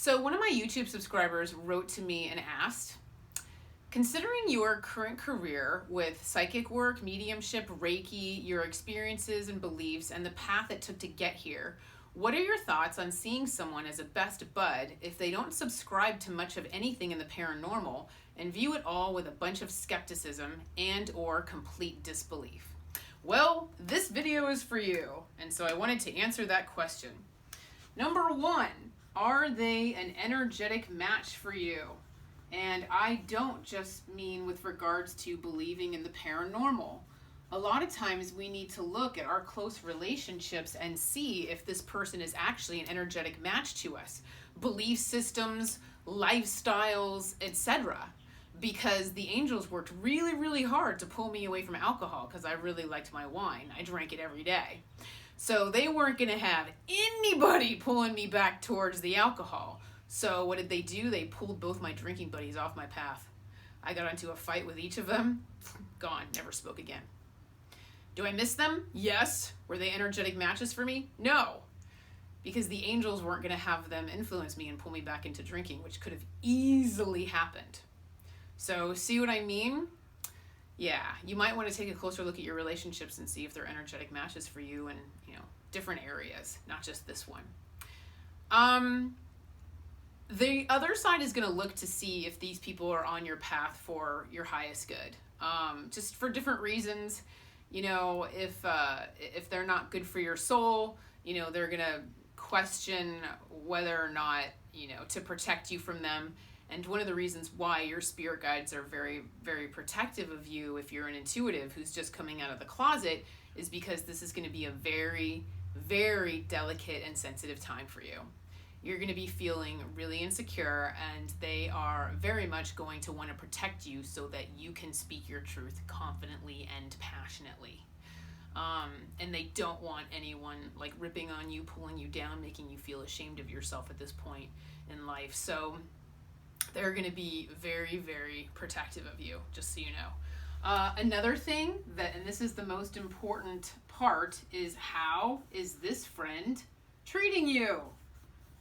So one of my YouTube subscribers wrote to me and asked, considering your current career with psychic work, mediumship, Reiki, your experiences and beliefs, and the path it took to get here, what are your thoughts on seeing someone as a best bud if they don't subscribe to much of anything in the paranormal and view it all with a bunch of skepticism and or complete disbelief? Well, this video is for you, and so I wanted to answer that question. Number one, are they an energetic match for you? And I don't just mean with regards to believing in the paranormal. A lot of times we need to look at our close relationships and see if this person is actually an energetic match to us. Belief systems, lifestyles, etc. Because the angels worked really, really hard to pull me away from alcohol because I really liked my wine. I drank it every day. So they weren't going to have anybody pulling me back towards the alcohol. So what did they do? They pulled both my drinking buddies off my path. I got into a fight with each of them. Gone. Never spoke again. Do I miss them? Yes. Were they energetic matches for me? No. Because the angels weren't going to have them influence me and pull me back into drinking, which could have easily happened. So see what I mean? Yeah, you might want to take a closer look at your relationships and see if they're energetic matches for you in, different areas, not just this one. The other side is going to look to see if these people are on your path for your highest good. Just for different reasons. If they're not good for your soul, they're going to question whether or not, to protect you from them. And one of the reasons why your spirit guides are very, very protective of you if you're an intuitive who's just coming out of the closet is because this is going to be a very, very delicate and sensitive time for you. You're going to be feeling really insecure, and they are very much going to want to protect you so that you can speak your truth confidently and passionately. And they don't want anyone ripping on you, pulling you down, making you feel ashamed of yourself at this point in life. So they're going to be very, very protective of you, just so you know. Another thing and this is the most important part, is how is this friend treating you?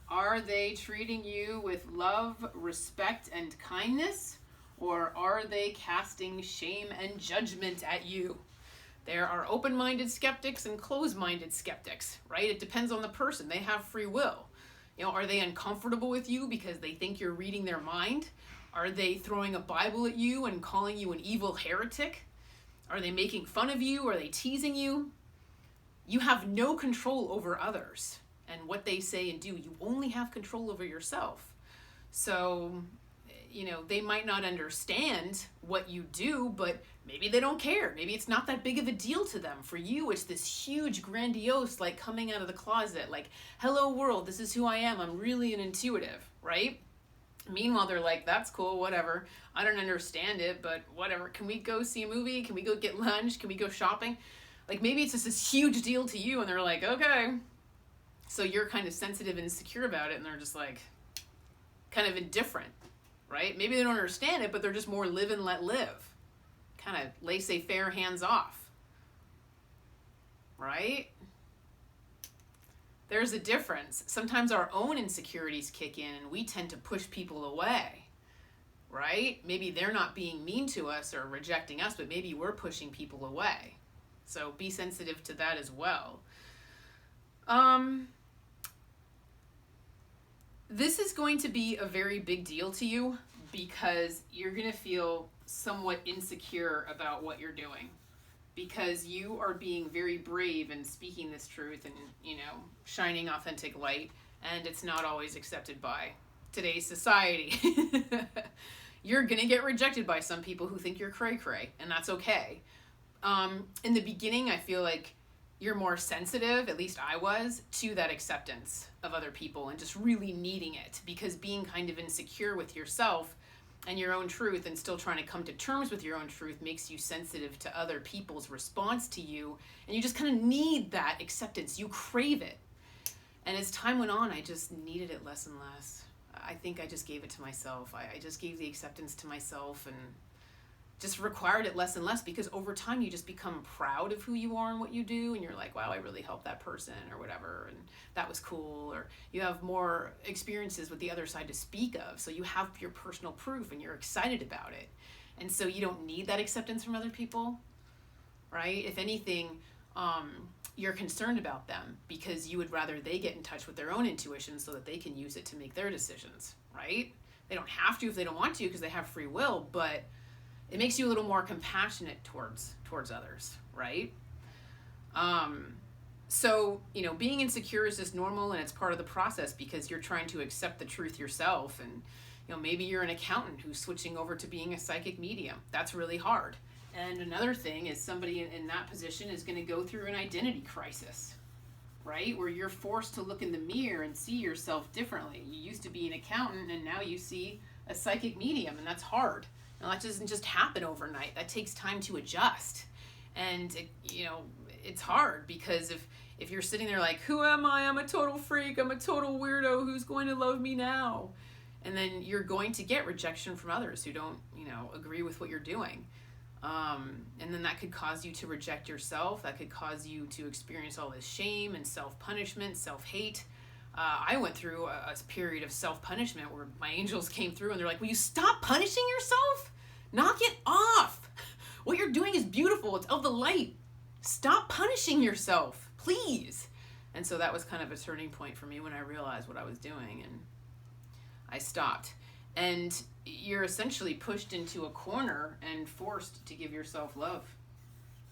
Are they treating you with love, respect, and kindness? Or are they casting shame and judgment at you? There are open-minded skeptics and closed-minded skeptics, right? It depends on the person. They have free will. Are they uncomfortable with you because they think you're reading their mind? Are they throwing a Bible at you and calling you an evil heretic? Are they making fun of you? Are they teasing you? You have no control over others and what they say and do. You only have control over yourself. So, they might not understand what you do, but maybe they don't care. Maybe it's not that big of a deal to them. For you, it's this huge, grandiose, coming out of the closet, hello world, this is who I am. I'm really an intuitive, right? Meanwhile, they're like, that's cool, whatever. I don't understand it, but whatever. Can we go see a movie? Can we go get lunch? Can we go shopping? Maybe it's just this huge deal to you, and they're like, okay. So you're kind of sensitive and insecure about it, and they're just kind of indifferent, right? Maybe they don't understand it, but they're just more live and let live. Kind of laissez-faire, hands off, right? There's a difference. Sometimes our own insecurities kick in and we tend to push people away, right? Maybe they're not being mean to us or rejecting us, but maybe we're pushing people away. So be sensitive to that as well. This is going to be a very big deal to you because you're going to feel somewhat insecure about what you're doing because you are being very brave and speaking this truth and, shining authentic light, and it's not always accepted by today's society. You're going to get rejected by some people who think you're cray-cray, and that's okay. In the beginning, I feel like you're more sensitive, at least I was, to that acceptance of other people and just really needing it, because being kind of insecure with yourself and your own truth and still trying to come to terms with your own truth makes you sensitive to other people's response to you, and you just kind of need that acceptance. You crave it. And as time went on, I just needed it less and less. I think I just gave it to myself. I just gave the acceptance to myself and just required it less and less, because over time you just become proud of who you are and what you do, and you're like, wow, I really helped that person or whatever, and that was cool. Or you have more experiences with the other side to speak of, so you have your personal proof and you're excited about it. And so you don't need that acceptance from other people, right? If anything, you're concerned about them because you would rather they get in touch with their own intuition so that they can use it to make their decisions, right? They don't have to if they don't want to, because they have free will, but it makes you a little more compassionate towards others, right? So, being insecure is just normal, and it's part of the process because you're trying to accept the truth yourself. And, maybe you're an accountant who's switching over to being a psychic medium. That's really hard. And another thing is somebody in that position is going to go through an identity crisis, right? Where you're forced to look in the mirror and see yourself differently. You used to be an accountant, and now you see a psychic medium, and that's hard. And that doesn't just happen overnight. That takes time to adjust. And, it's hard because if you're sitting there like, who am I? I'm a total freak. I'm a total weirdo. Who's going to love me now? And then you're going to get rejection from others who don't, agree with what you're doing. And then that could cause you to reject yourself. That could cause you to experience all this shame and self-punishment, self-hate. I went through a period of self-punishment where my angels came through and they're like, will you stop punishing yourself? Knock it off. What you're doing is beautiful. It's of the light. Stop punishing yourself, please. And so that was kind of a turning point for me when I realized what I was doing, and I stopped. And you're essentially pushed into a corner and forced to give yourself love.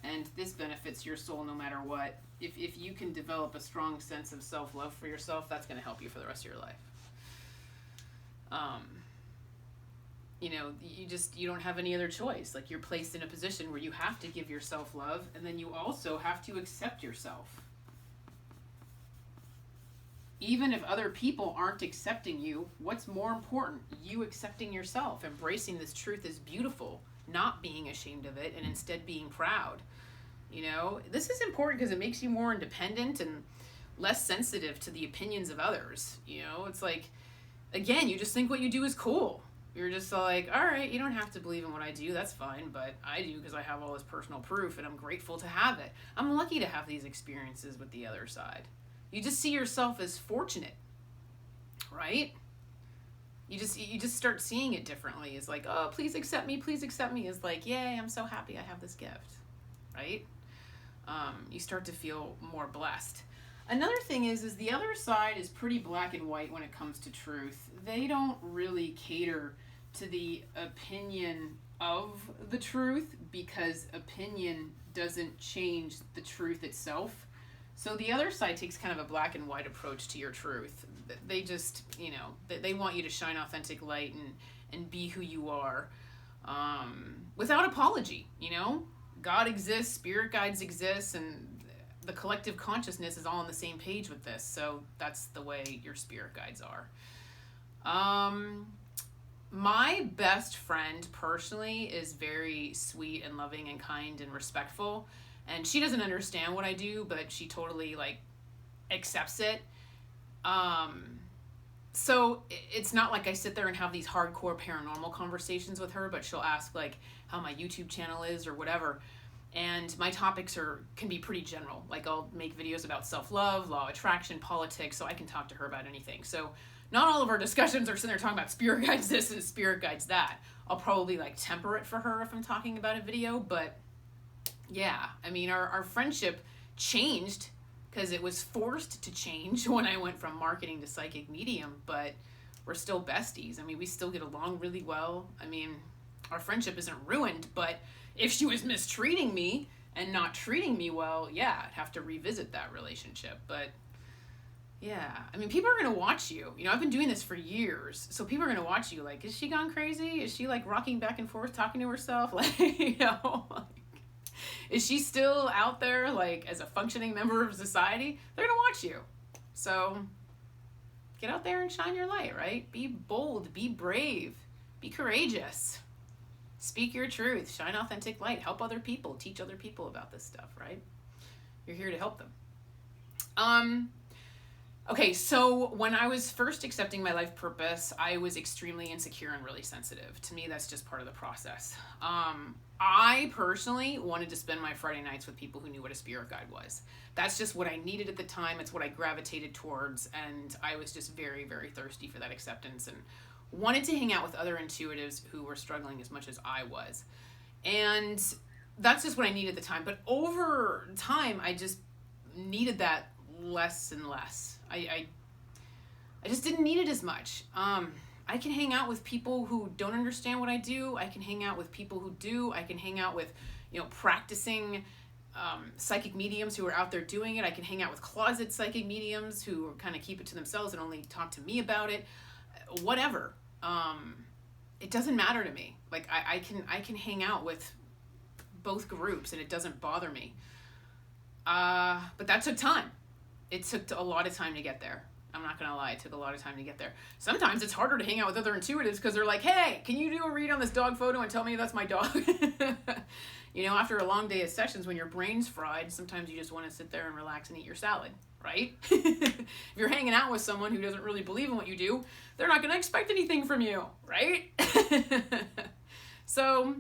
And this benefits your soul no matter what. If you can develop a strong sense of self-love for yourself, that's going to help you for the rest of your life. You don't have any other choice. Like, you're placed in a position where you have to give yourself love, and then you also have to accept yourself. Even if other people aren't accepting you, what's more important? You accepting yourself, embracing this truth is beautiful, not being ashamed of it, and instead being proud. This is important because it makes you more independent and less sensitive to the opinions of others. It's like, again, you just think what you do is cool. You're just like, all right, you don't have to believe in what I do. That's fine, but I do because I have all this personal proof, and I'm grateful to have it. I'm lucky to have these experiences with the other side. You just see yourself as fortunate, right? You just start seeing it differently. It's like, oh, please accept me. Please accept me. It's like, yay, I'm so happy I have this gift, right? You start to feel more blessed. Another thing is the other side is pretty black and white when it comes to truth. They don't really cater to the opinion of the truth because opinion doesn't change the truth itself. So the other side takes kind of a black and white approach to your truth. They just, they want you to shine authentic light and be who you are without apology, God exists, spirit guides exist, and the collective consciousness is all on the same page with this. So that's the way your spirit guides are. My best friend personally is very sweet and loving and kind and respectful. And she doesn't understand what I do, but she totally accepts it. So it's not like I sit there and have these hardcore paranormal conversations with her, but she'll ask how my YouTube channel is or whatever. And my topics can be pretty general. I'll make videos about self-love, law of attraction, politics, so I can talk to her about anything. So not all of our discussions are sitting there talking about spirit guides this and spirit guides that. I'll probably temper it for her if I'm talking about a video, but yeah, our friendship changed because it was forced to change when I went from marketing to psychic medium, but we're still besties. We still get along really well. Our friendship isn't ruined, but if she was mistreating me and not treating me well, yeah, I'd have to revisit that relationship. But yeah, people are going to watch you. I've been doing this for years, so people are going to watch you. Is she gone crazy? Is she rocking back and forth, talking to herself? Is she still out there as a functioning member of society? They're going to watch you. So get out there and shine your light, right? Be bold, be brave, be courageous. Speak your truth, shine authentic light, help other people, teach other people about this stuff, right? You're here to help them. Okay, so when I was first accepting my life purpose, I was extremely insecure and really sensitive. To me, that's just part of the process. I personally wanted to spend my Friday nights with people who knew what a spirit guide was. That's just what I needed at the time. It's what I gravitated towards, and I was just very, very thirsty for that acceptance and wanted to hang out with other intuitives who were struggling as much as I was. And that's just what I needed at the time. But over time, I just needed that less and less. I just didn't need it as much. I can hang out with people who don't understand what I do. I can hang out with people who do. I can hang out with, practicing psychic mediums who are out there doing it. I can hang out with closet psychic mediums who kind of keep it to themselves and only talk to me about it. Whatever. It doesn't matter to me. Like I can hang out with both groups and it doesn't bother me. But that took time. It took a lot of time to get there. I'm not going to lie. It took a lot of time to get there. Sometimes it's harder to hang out with other intuitives because they're like, hey, can you do a read on this dog photo and tell me that's my dog? After a long day of sessions, when your brain's fried, sometimes you just want to sit there and relax and eat your salad, right? If you're hanging out with someone who doesn't really believe in what you do, they're not going to expect anything from you, right? So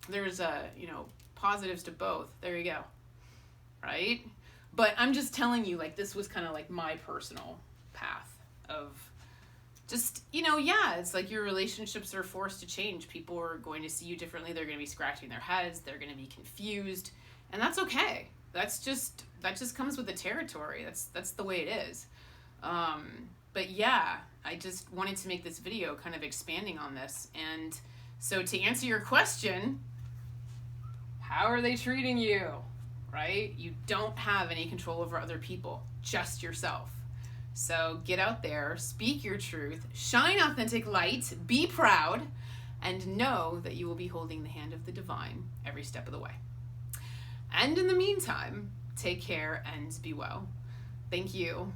there's, positives to both. There you go, right? But I'm just telling you, this was kind of my personal path of just, it's like your relationships are forced to change. People are going to see you differently. They're going to be scratching their heads. They're going to be confused. And that's okay. That just comes with the territory. That's the way it is. But yeah, I just wanted to make this video kind of expanding on this. And so to answer your question, how are they treating you? Right? You don't have any control over other people, just yourself. So get out there, speak your truth, shine authentic light, be proud, and know that you will be holding the hand of the divine every step of the way. And in the meantime, take care and be well. Thank you.